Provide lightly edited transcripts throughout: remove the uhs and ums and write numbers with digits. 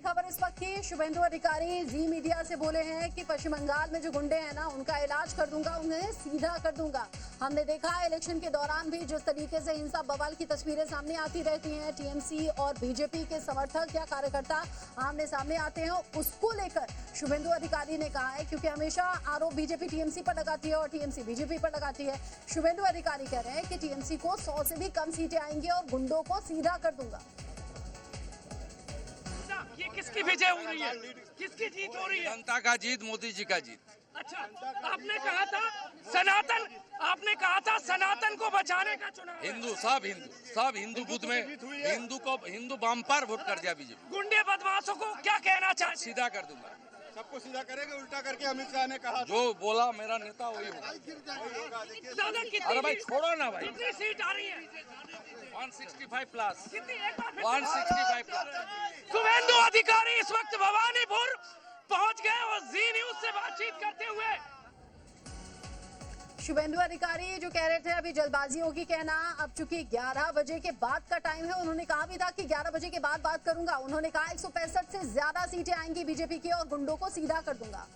खबर इस वक्त की। शुभेंदु अधिकारी जी मीडिया से बोले हैं कि पश्चिम बंगाल में जो गुंडे हैं ना, उनका इलाज कर दूंगा, उन्हें सीधा कर दूंगा। हमने देखा है इलेक्शन के दौरान भी जिस तरीके से हिंसा बवाल की तस्वीरें सामने आती रहती हैं, टीएमसी और बीजेपी के समर्थक या कार्यकर्ता आमने सामने आते हैं, उसको लेकर शुभेंदु अधिकारी ने कहा है, क्योंकि हमेशा आरोप बीजेपी टीएमसी पर लगाती है और टीएमसी बीजेपी पर लगाती है। शुभेंदु अधिकारी कह रहे हैं कि टीएमसी को 100 से भी कम सीटें आएंगी और गुंडों को सीधा कर दूंगा। ये किसकी विजय हो रही है, किसकी जीत हो रही है? जनता का जीत, मोदी जी का जीत। अच्छा, आपने कहा था सनातन को बचाने का चुनाव है। सब हिंदू बूथ में हिंदू बम्पर वोट कर दिया बीजेपी। गुंडे बदमाशों को क्या कहना चाहते? सीधा कर दूंगा, सबको सीधा करेंगे। उल्टा करके अमित शाह ने कहा जो बोला मेरा नेता वही होगा। अरे भाई छोड़ो ना भाई, कितनी सीट आ रही है? 165 प्लस। कितनी? एक बार फिर 165 प्लस। शुभेंदु अधिकारी इस वक्त भवानीपुर पहुंच गए और जी न्यूज से बातचीत करते हुए शुभेंदु अधिकारी जो कह रहे थे अभी जल्दबाजी होगी कहना, अब चूंकि 11 बजे के बाद का टाइम है, उन्होंने कहा भी था कि 11 बजे के बाद बात करूंगा। उन्होंने कहा 165 से ज्यादा सीटें आएंगी बीजेपी की और गुंडों को सीधा कर दूंगा।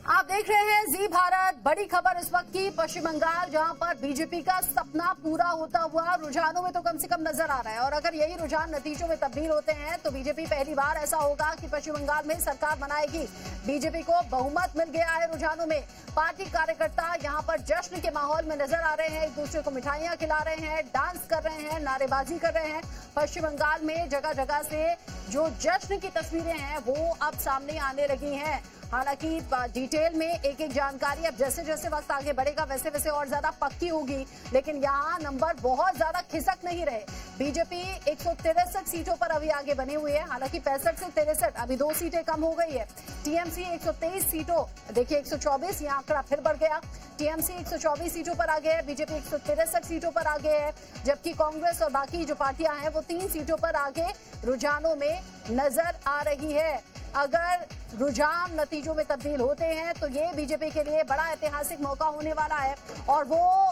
आप देख रहे हैं जी भारत। बड़ी खबर इस वक्त की, पश्चिम बंगाल जहां पर बीजेपी का सपना पूरा होता हुआ रुझानों में तो कम से कम नजर आ रहा है, और अगर यही रुझान नतीजों में तब्दील होते हैं तो बीजेपी पहली बार ऐसा होगा कि पश्चिम बंगाल में सरकार बनाएगी। बीजेपी को बहुमत मिल गया है रुझानों में। पार्टी कार्यकर्ता यहां पर जश्न के माहौल में नजर आ रहे हैं, एक दूसरे को मिठाइयां खिला रहे हैं, डांस कर रहे हैं, नारेबाजी कर रहे हैं। पश्चिम बंगाल में जगह जगह से जो जश्न की तस्वीरें हैं वो अब सामने आने लगी हैं। हालांकि डिटेल में एक एक जानकारी अब जैसे जैसे वक्त आगे बढ़ेगा वैसे वैसे और ज्यादा पक्की होगी, लेकिन यहाँ नंबर बहुत ज्यादा खिसक नहीं रहे। बीजेपी 163 सीटों पर अभी आगे बनी हुई है, हालांकि 65 से 63 अभी 2 सीटें कम हो गई है। टीएमसी 123 सीटों, देखिए 124, यहाँ आंकड़ा फिर बढ़ गया। टीएमसी 124 सीटों पर आगे है, बीजेपी 163 सीटों पर आगे है, जबकि कांग्रेस और बाकी जो पार्टियां हैं वो 3 सीटों पर आगे रुझानों में नजर आ रही है। अगर रुझान नतीजों में तब्दील होते हैं तो ये बीजेपी के लिए बड़ा ऐतिहासिक मौका होने वाला है, और वो